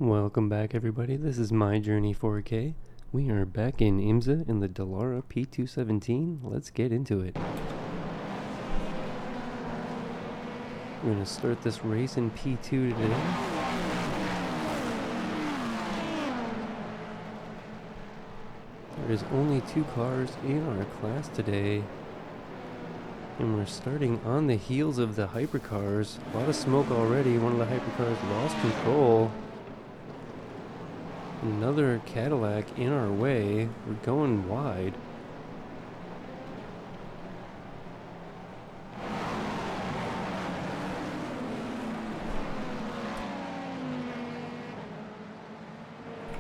Welcome back, everybody. This is My Journey 4K. We are back in IMSA in the Dallara P217. Let's get into it. We're going to start this race in P2 today. There is only 2 cars in our class today. And we're starting on the heels of the hypercars. A lot of smoke already. One of the hypercars lost control. Another Cadillac in our way. We're going wide.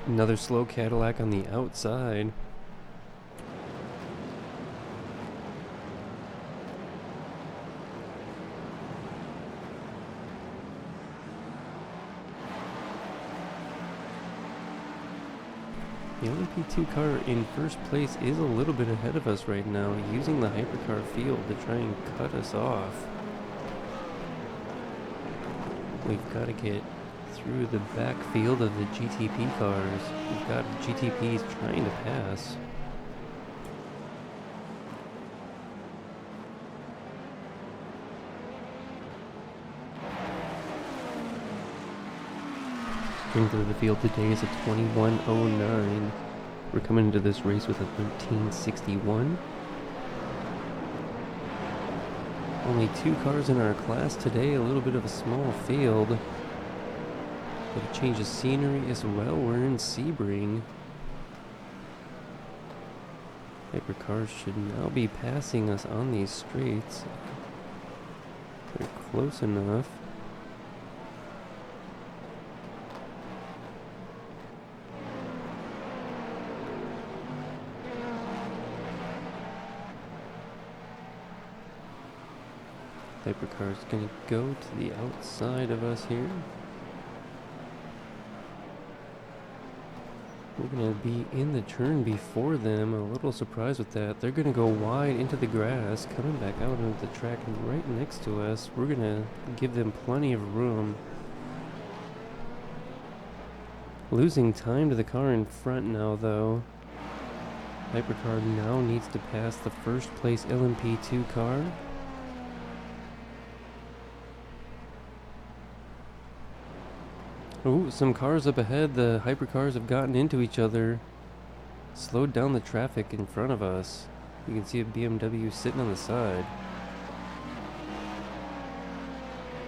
Another slow Cadillac on the outside. The LMP2 car in first place is a little bit ahead of us right now, using the hypercar field to try and cut us off. We've got to get through the backfield of the GTP cars. We've got GTPs trying to pass. Strength of the field today is a 21.09. We're coming into this race with a 13.61. Only 2 cars in our class today, a little bit of a small field. But a change of scenery as well. We're in Sebring. Hypercars should now be passing us on these straights. They're close enough. Hypercar is going to go to the outside of us here. We're going to be in the turn before them. A little surprised with that. They're going to go wide into the grass, coming back out onto the track right next to us. We're going to give them plenty of room. Losing time to the car in front now, though. Hypercar now needs to pass the first place LMP2 car. Ooh, some cars up ahead. The hypercars have gotten into each other. Slowed down the traffic in front of us. You can see a BMW sitting on the side.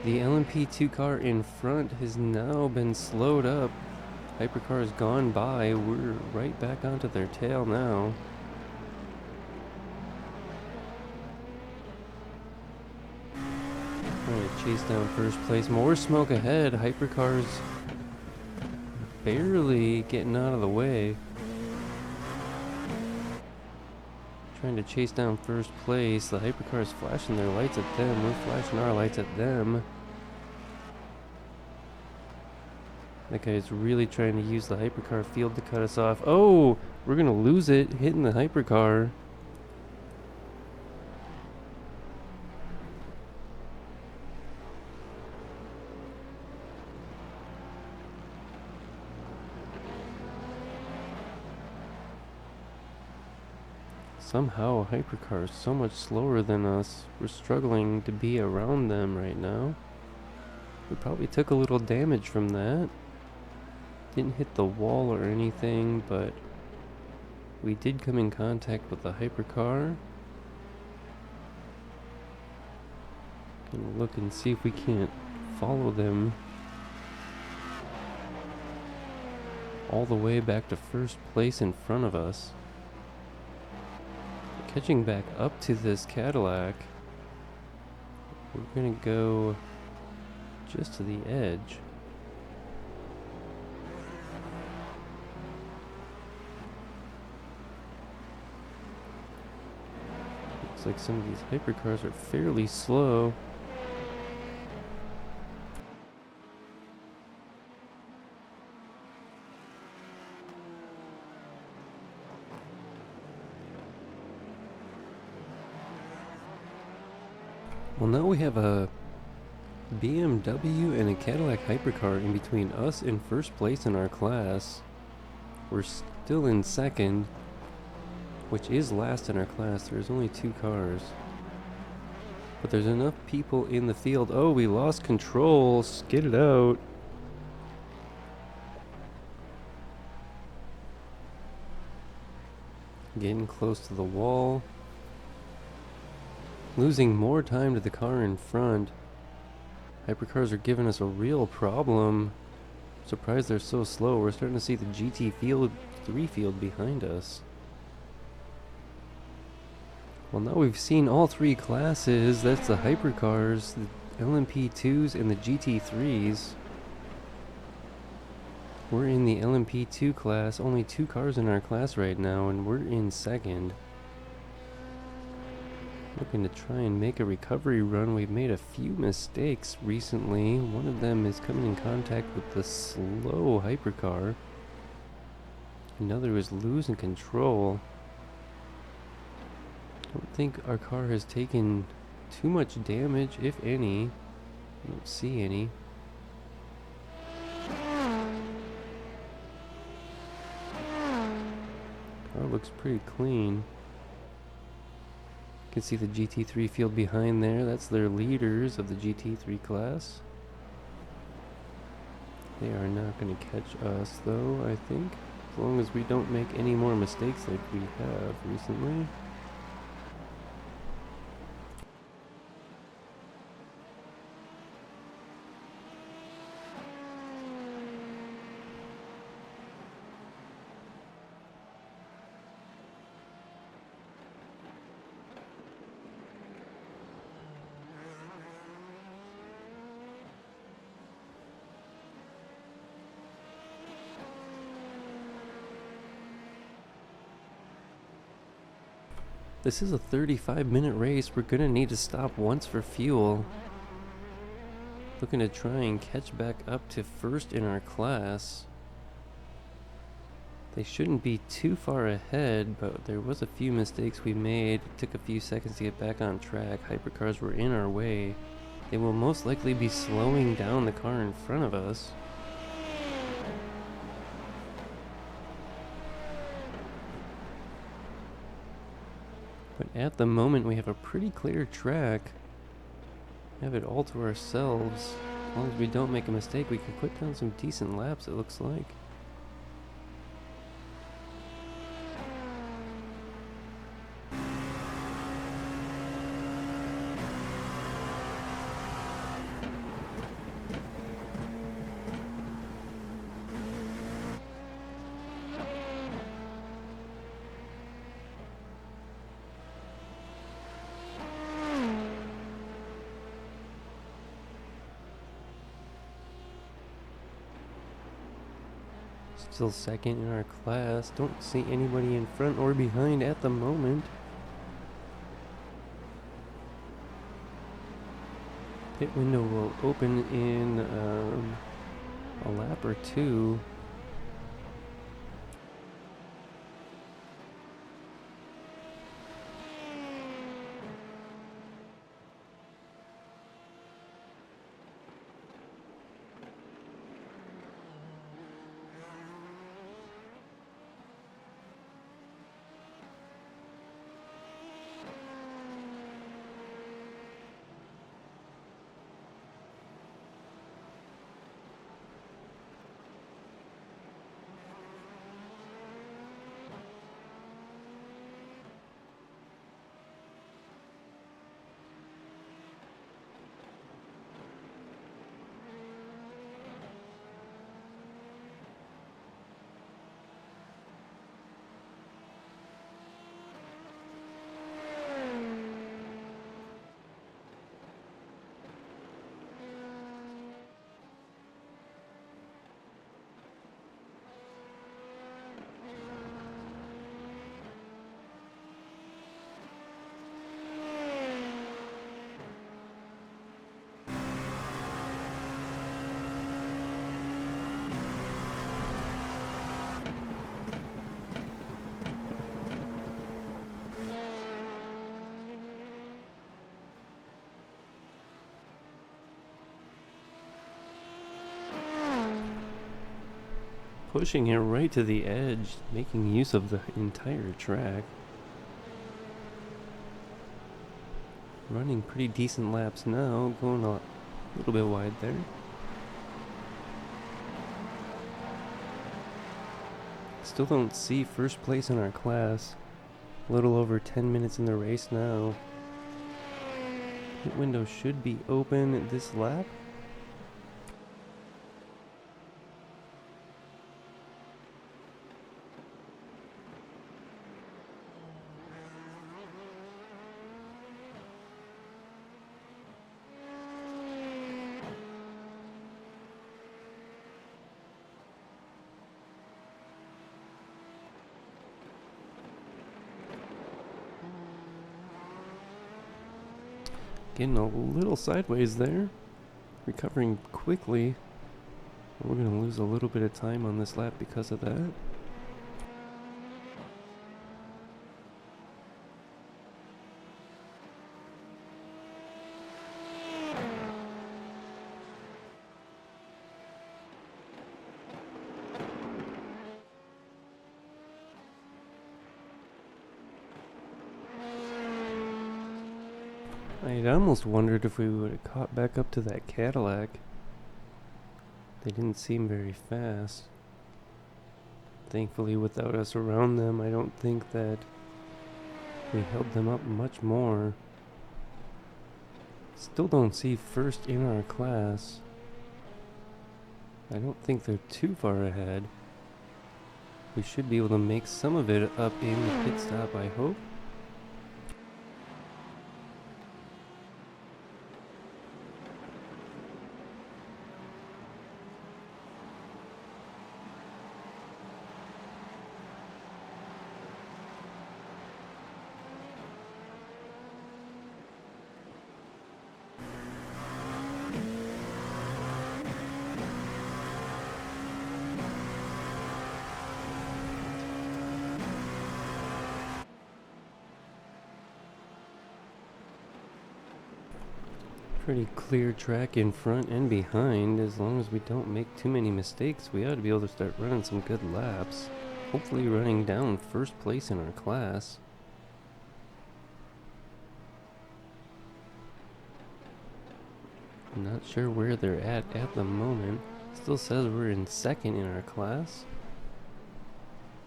The LMP2 car in front has now been slowed up. Hypercar has gone by. We're right back onto their tail now. Trying to chase down first place. More smoke ahead. Hypercars barely getting out of the way. Trying to chase down first place. The hypercars flashing their lights at them. We're flashing our lights at them. That guy's really trying to use the hypercar field to cut us off. Oh! We're gonna lose it hitting the hypercar. Somehow, hypercar is so much slower than us. We're struggling to be around them right now. We probably took a little damage from that. Didn't hit the wall or anything, but we did come in contact with the hypercar. Gonna look and see if we can't follow them all the way back to first place in front of us. Catching back up to this Cadillac. We're gonna go just to the edge. Looks like some of these hypercars are fairly slow. Well, now we have a BMW and a Cadillac hypercar in between us and first place in our class. We're still in second, which is last in our class. There's only 2 cars. But there's enough people in the field. Oh, we lost control. Skid it out. Getting close to the wall. Losing more time to the car in front. Hypercars are giving us a real problem. Surprised they're so slow. We're starting to see the GT3 field behind us. Well, now we've seen all 3 classes. That's the hypercars, the LMP2s, and the GT3s. We're in the LMP2 class. Only 2 cars in our class right now, and we're in second. Looking to try and make a recovery run. We've made a few mistakes recently. One of them is coming in contact with the slow hypercar. Another is losing control. I don't think our car has taken too much damage, if any. I don't see any. Car looks pretty clean. You can see the GT3 field behind there. That's their leaders of the GT3 class. They are not going to catch us, though, I think. As long as we don't make any more mistakes like we have recently. This is a 35-minute race. We're gonna need to stop once for fuel. Looking to try and catch back up to first in our class. They shouldn't be too far ahead, but there was a few mistakes we made. It took a few seconds to get back on track. Hypercars were in our way. They will most likely be slowing down the car in front of us. But at the moment, we have a pretty clear track. We have it all to ourselves. As long as we don't make a mistake, we can put down some decent laps, it looks like. Still second in our class. Don't see anybody in front or behind at the moment. Pit window will open in a lap or two. pushing it right to the edge, making use of the entire track. Running pretty decent laps now, going a little bit wide there. Still don't see first place in our class. A little over 10 minutes in the race now. Pit window should be open this lap. Getting a little sideways there. Recovering quickly. We're going to lose a little bit of time on this lap because of that. I'd almost wondered if we would have caught back up to that Cadillac. They didn't seem very fast. Thankfully, without us around them, I don't think that we held them up much more. Still don't see first in our class. I don't think they're too far ahead. We should be able to make some of it up in the pit stop, I hope. Pretty clear track in front and behind. As long as we don't make too many mistakes, we ought to be able to start running some good laps. Hopefully running down first place in our class. I'm not sure where they're at the moment. Still says we're in second in our class.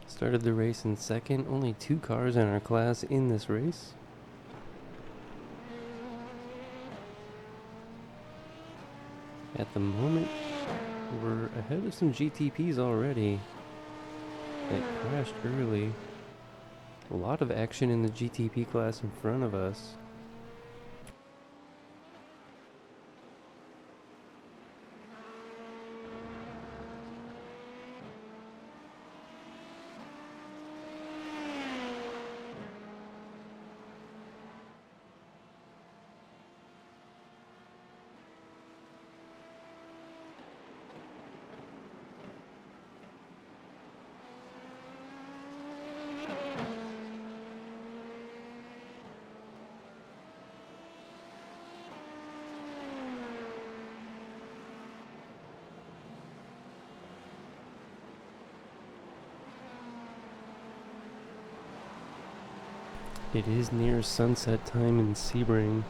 Started the race in second. Only 2 cars in our class in this race. At the moment, we're ahead of some GTPs already that crashed early. A lot of action in the GTP class in front of us. It is near sunset time in Sebring.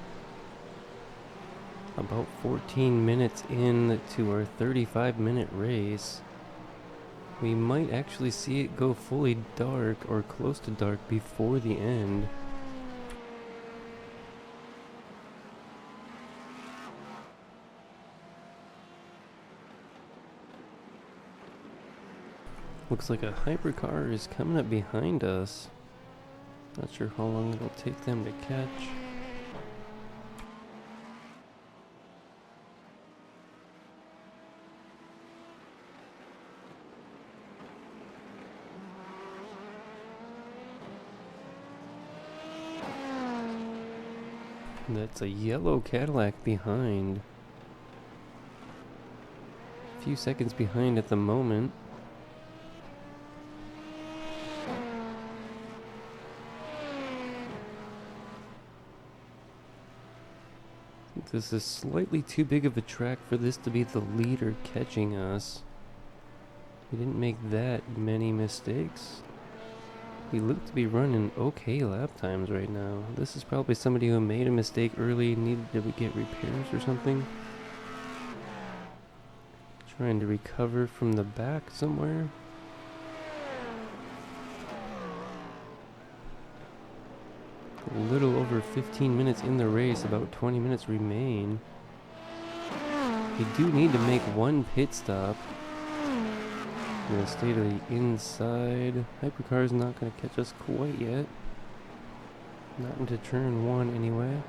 About 14 minutes in to our 35-minute race. We might actually see it go fully dark or close to dark before the end. Looks like a hypercar is coming up behind us. Not sure how long it'll take them to catch. That's a yellow Cadillac behind. A few seconds behind at the moment. This is slightly too big of a track for this to be the leader catching us. We didn't make that many mistakes. We look to be running okay lap times right now. This is probably somebody who made a mistake early and needed to get repairs or something. Trying to recover from the back somewhere. A little over 15 minutes in the race, about 20 minutes remain. We do need to make one pit stop. I'm gonna stay to the inside. Hypercar's not gonna catch us quite yet. Not into turn 1 anyway.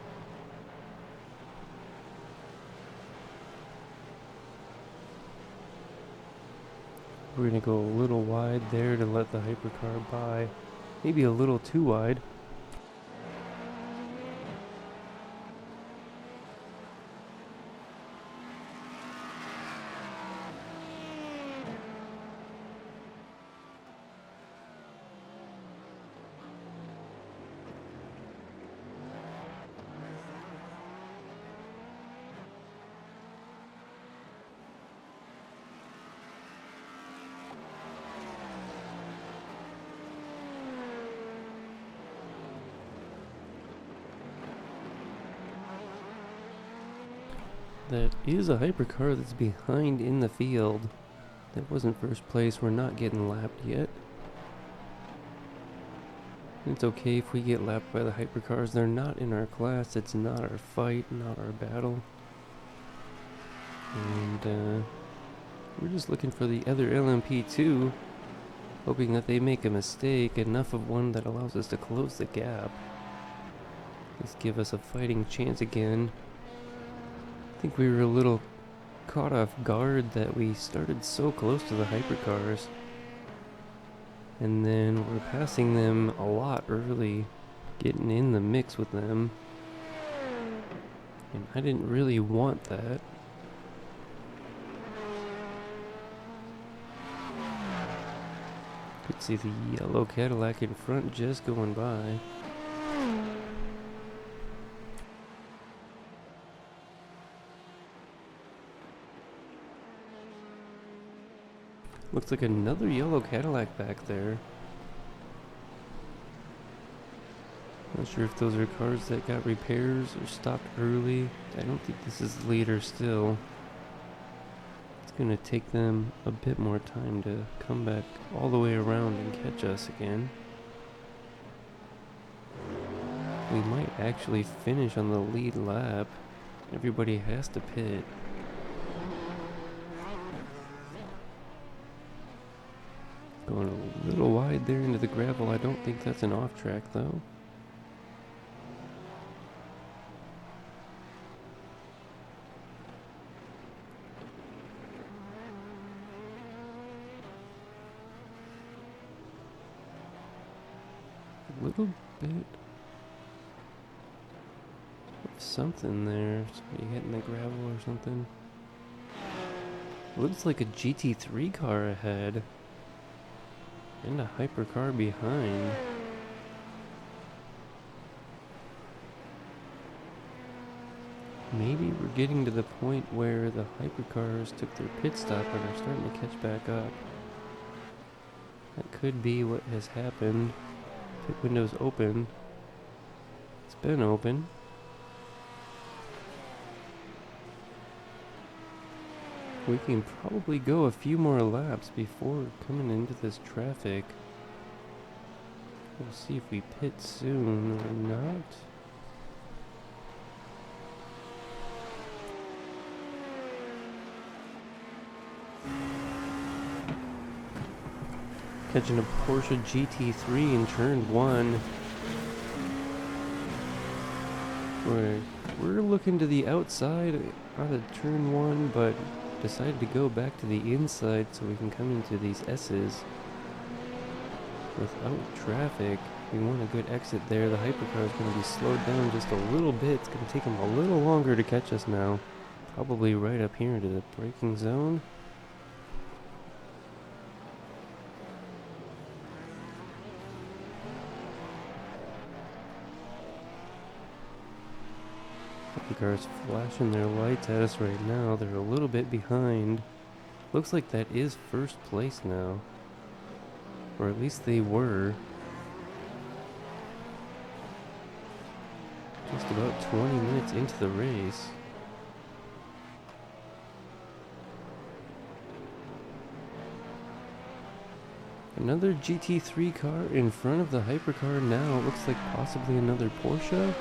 We're gonna go a little wide there to let the hypercar by. Maybe a little too wide. That is a hypercar that's behind in the field. That wasn't first place. We're not getting lapped yet. It's okay if we get lapped by the hypercars. They're not in our class. It's not our fight, not our battle. And we're just looking for the other LMP2, hoping that they make a mistake, enough of one that allows us to close the gap. Let's give us a fighting chance again. I think we were a little caught off guard that we started so close to the hypercars. And then we're passing them a lot early, getting in the mix with them. And I didn't really want that. Could see the yellow Cadillac in front just going by. Looks like another yellow Cadillac back there. Not sure if those are cars that got repairs or stopped early. I don't think this is leader still. It's gonna take them a bit more time to come back all the way around and catch us again. We might actually finish on the lead lap. Everybody has to pit. Going a little wide there into the gravel. I don't think that's an off track though. A little bit of something there. Somebody hitting the gravel or something. Looks like a GT3 car ahead. And a hypercar behind. Maybe we're getting to the point where the hypercars took their pit stop and are starting to catch back up. That could be what has happened. Pit window's open. It's been open. We can probably go a few more laps before coming into this traffic. We'll see if we pit soon or not. Catching a Porsche GT3 in turn 1. We're looking to the outside out of turn 1, but decided to go back to the inside so we can come into these S's without traffic. We want a good exit there. The hypercar is going to be slowed down just a little bit. It's going to take them a little longer to catch us now. Probably right up here into the braking zone. Hypercar's flashing their lights at us right now. They're a little bit behind. Looks like that is first place now. Or at least they were. Just about 20 minutes into the race. Another GT3 car in front of the hypercar now. It looks like possibly another Porsche.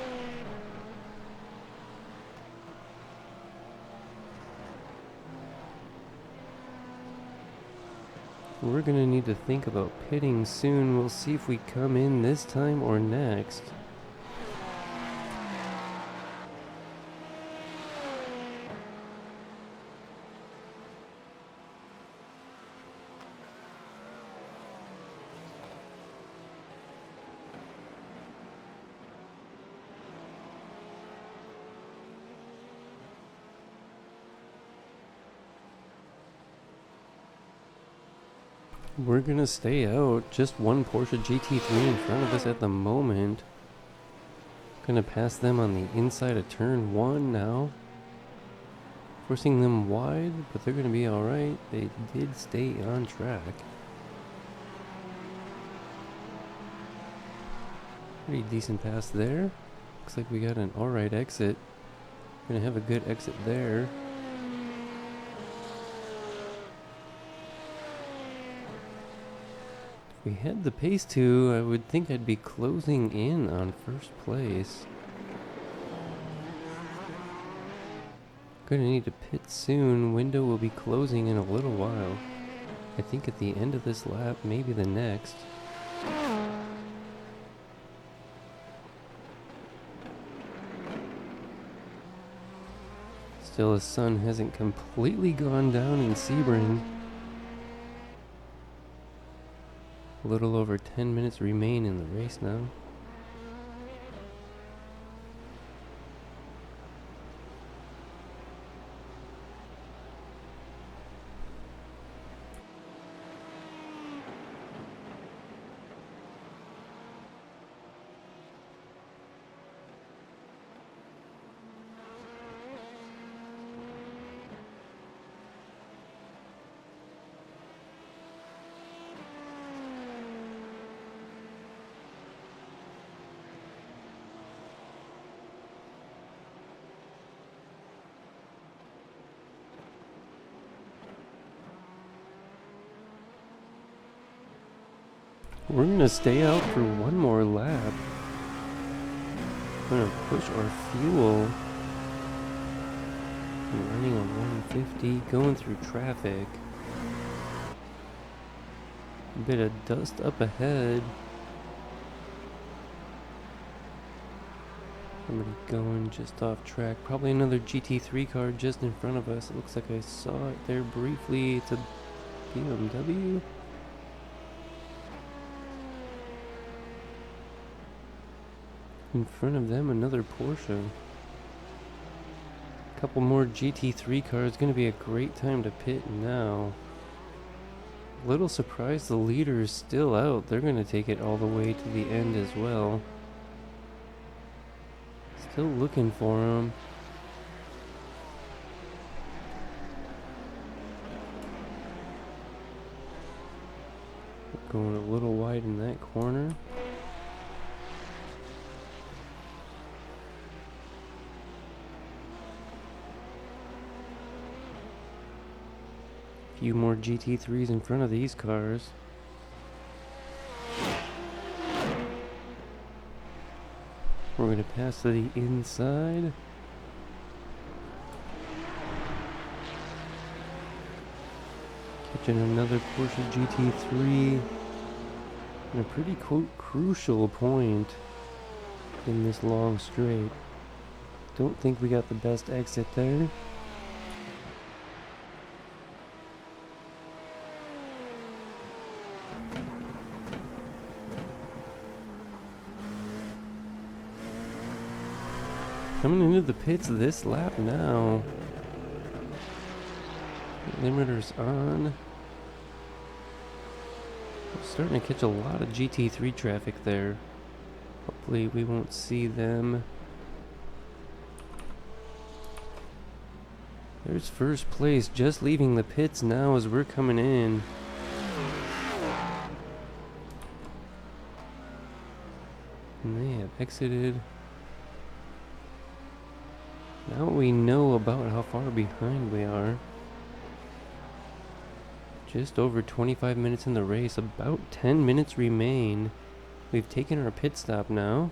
We're gonna need to think about pitting soon. We'll see if we come in this time or next. We're gonna stay out. Just one Porsche GT3 in front of us at the moment. Gonna pass them on the inside of turn 1 now. Forcing them wide, but they're gonna be alright. They did stay on track. Pretty decent pass there. Looks like we got an alright exit. Gonna have a good exit there. If we had the pace to, I would think I'd be closing in on first place. Gonna need to pit soon. Window will be closing in a little while. I think at the end of this lap, maybe the next. Still, the sun hasn't completely gone down in Sebring. A little over 10 minutes remain in the race now. We're gonna stay out for one more lap. We're gonna push our fuel. We're running on 150, going through traffic. A bit of dust up ahead. Somebody going just off track. Probably another GT3 car just in front of us. It looks like I saw it there briefly. It's a BMW. In front of them, another Porsche. A couple more GT3 cars. Gonna be a great time to pit now. Little surprised the leader is still out. They're gonna take it all the way to the end as well. Still looking for him. Going a little wide in that corner. Few more GT3s in front of these cars. We're going to pass to the inside. Catching another Porsche GT3 in a pretty crucial point in this long straight. Don't think we got the best exit there. Coming into the pits this lap now. Limiter's on. We're starting to catch a lot of GT3 traffic there. Hopefully we won't see them. There's first place just leaving the pits now as we're coming in. And they have exited. Now we know about how far behind we are. Just over 25 minutes in the race. About 10 minutes remain. We've taken our pit stop now.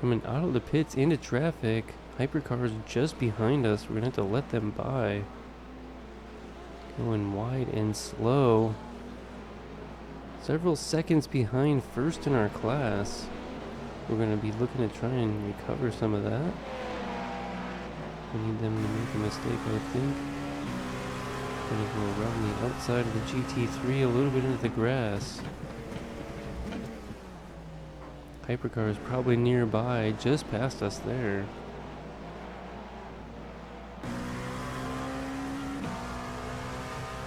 Coming out of the pits into traffic. Hypercars just behind us. We're going to have to let them by. Going wide and slow. Several seconds behind first in our class. We're going to be looking to try and recover some of that. We need them to make a mistake, I think. Going to go around the outside of the GT3 a little bit into the grass. Hypercar is probably nearby, just past us there.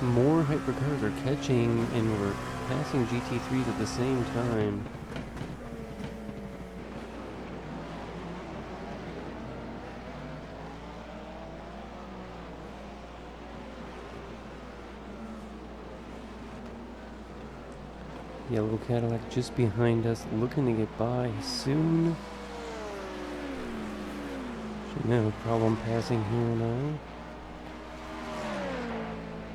More hypercars are catching and we're passing GT3s at the same time. Yellow Cadillac just behind us, looking to get by soon. Shouldn't have a problem passing here now.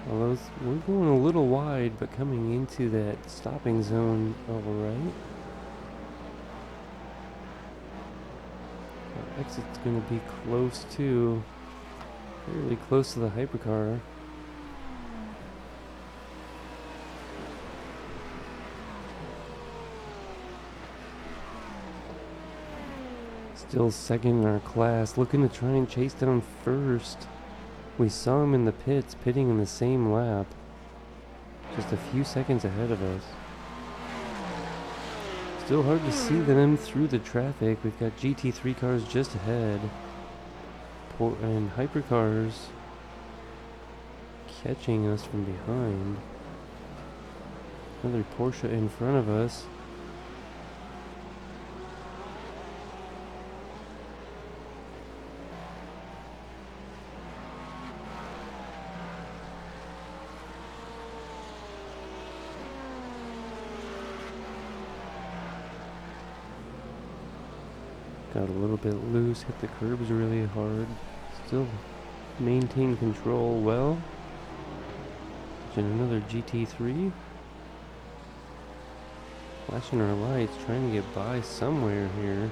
Although we're going a little wide, but coming into that stopping zone alright. Our exit's going to be close to, really close to the hypercar. Still second in our class, looking to try and chase down first. We saw him in the pits, pitting in the same lap. Just a few seconds ahead of us. Still hard to see them through the traffic. We've got GT3 cars just ahead. And hypercars catching us from behind. Another Porsche in front of us. Got a little bit loose, hit the curbs really hard. Still maintain control well. And another GT3. Flashing our lights, trying to get by somewhere here.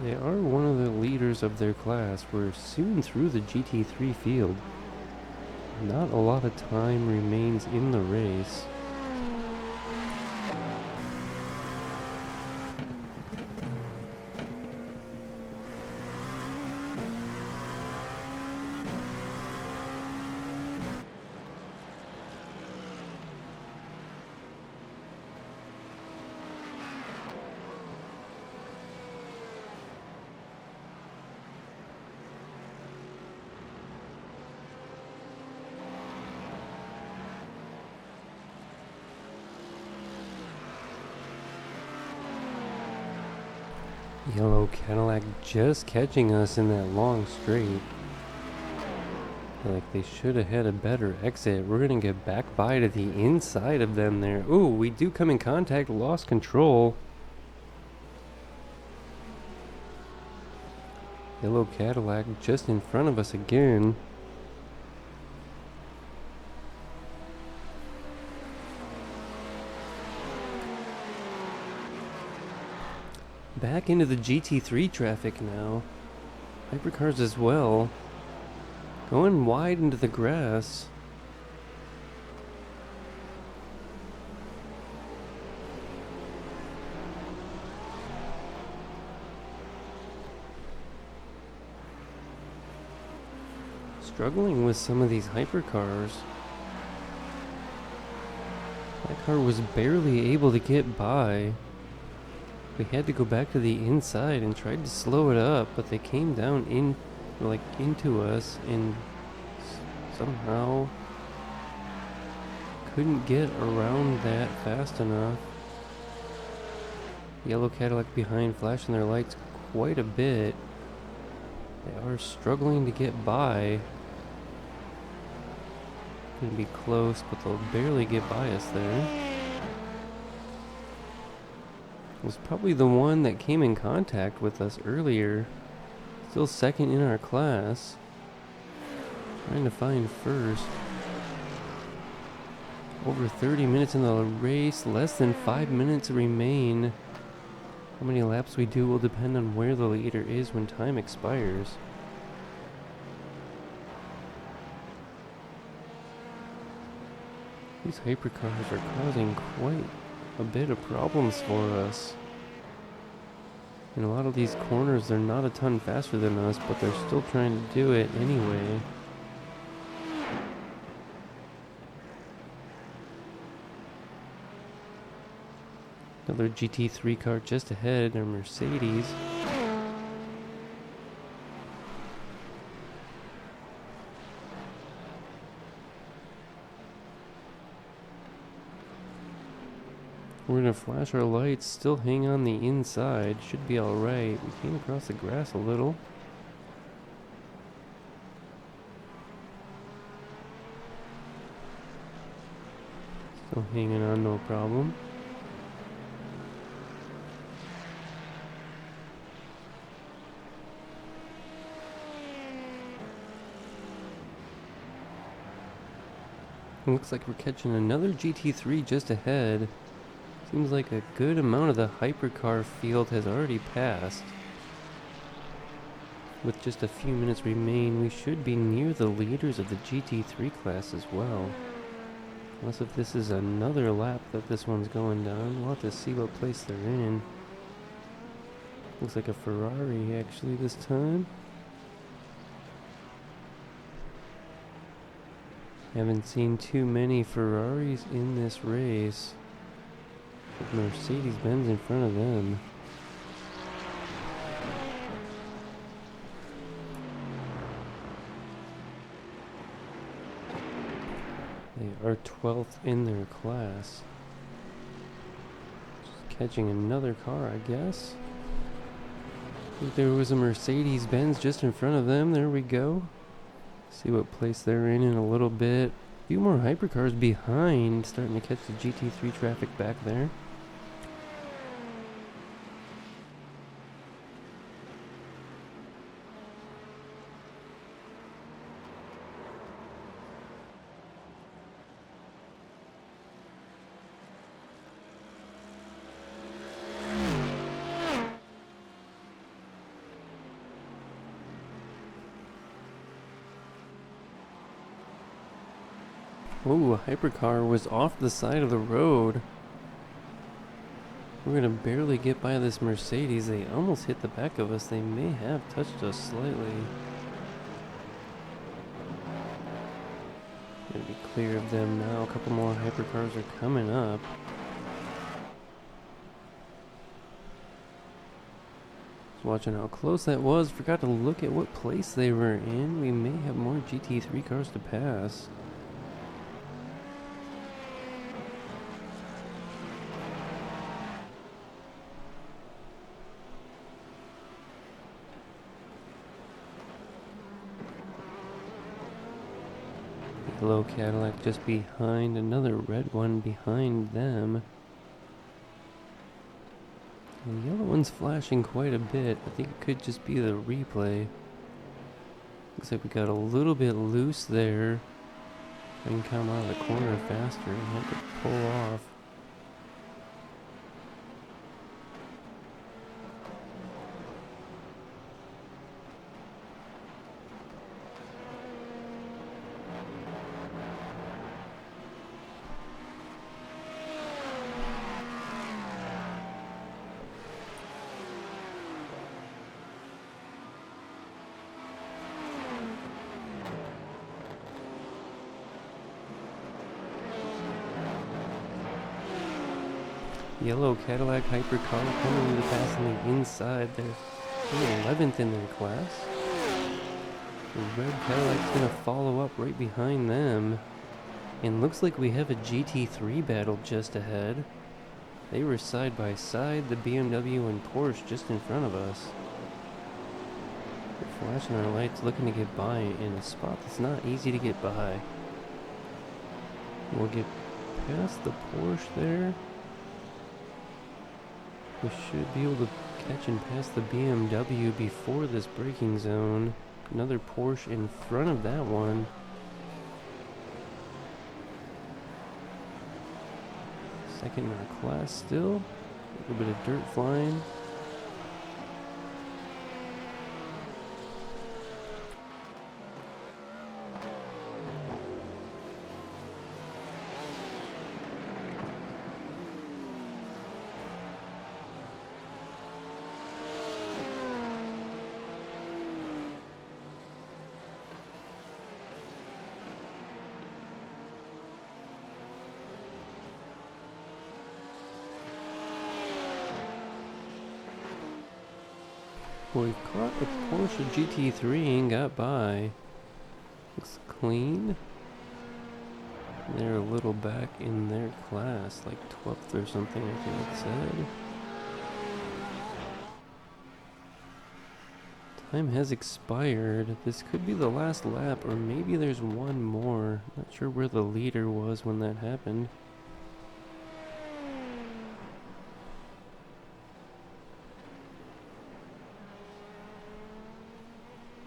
They are one of the leaders of their class. We're soon through the GT3 field. Not a lot of time remains in the race. Yellow Cadillac just catching us in that long straight. Like they should have had a better exit. We're gonna get back by to the inside of them there. Ooh, we do come in contact, lost control. Yellow Cadillac just in front of us again. Back into the GT3 traffic now. Hypercars as well. Going wide into the grass. Struggling with some of these hypercars. That car was barely able to get by. We had to go back to the inside and tried to slow it up, but they came down into us and somehow couldn't get around that fast enough. Yellow Cadillac behind, flashing their lights quite a bit. They are struggling to get by. Gonna be close, but they'll barely get by us there. It was probably the one that came in contact with us earlier. Still second in our class. Trying to find first. Over 30 minutes in the race, less than 5 minutes remain. How many laps we do will depend on where the leader is when time expires. These hypercars are causing quite a bit of problems for us. In a lot of these corners, they're not a ton faster than us, but they're still trying to do it anyway. Another GT3 car just ahead, our Mercedes. We're gonna flash our lights, still hang on the inside, should be alright. We came across the grass a little. Still hanging on, no problem. It looks like we're catching another GT3 just ahead. Seems like a good amount of the hypercar field has already passed. With just a few minutes remain, we should be near the leaders of the GT3 class as well. Unless if this is another lap that this one's going down, we'll have to see what place they're in. Looks like a Ferrari actually this time. Haven't seen too many Ferraris in this race. With Mercedes-Benz in front of them. They are 12th in their class. Just catching another car, I guess. I think there was a Mercedes-Benz just in front of them. There we go. See what place they're in a little bit. A few more hypercars behind, starting to catch the GT3 traffic back there. Ooh, a hypercar was off the side of the road. We're gonna barely get by this Mercedes. They almost hit the back of us. They may have touched us slightly. Gonna be clear of them now. A couple more hypercars are coming up. Just watching how close that was. Forgot to look at what place they were in. We may have more GT3 cars to pass. Yellow Cadillac just behind, another red one behind them. And the yellow one's flashing quite a bit. I think it could just be the replay. Looks like we got a little bit loose there. I can come out of the corner faster and have to pull off. Yellow Cadillac hypercar coming to pass on the inside. They're 11th in their class. The red Cadillac's gonna follow up right behind them. And looks like we have a GT3 battle just ahead. They were side by side, the BMW and Porsche just in front of us. We're flashing our lights, looking to get by in a spot that's not easy to get by. We'll get past the Porsche there. We should be able to catch and pass the BMW before this braking zone. Another Porsche in front of that one. Second in our class still. A little bit of dirt flying. We caught a Porsche GT3 and got by. Looks clean. They're a little back in their class, like 12th or something, I think it said. Time has expired. This could be the last lap, or maybe there's one more. Not sure where the leader was when that happened.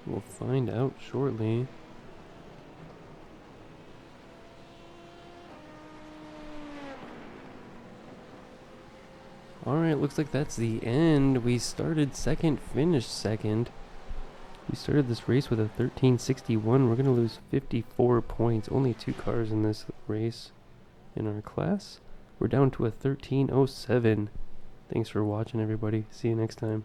We'll find out shortly. Alright, looks like that's the end. We started second, finished second. We started this race with a 1361. We're going to lose 54 points. Only 2 cars in this race in our class. We're down to a 1307. Thanks for watching, everybody. See you next time.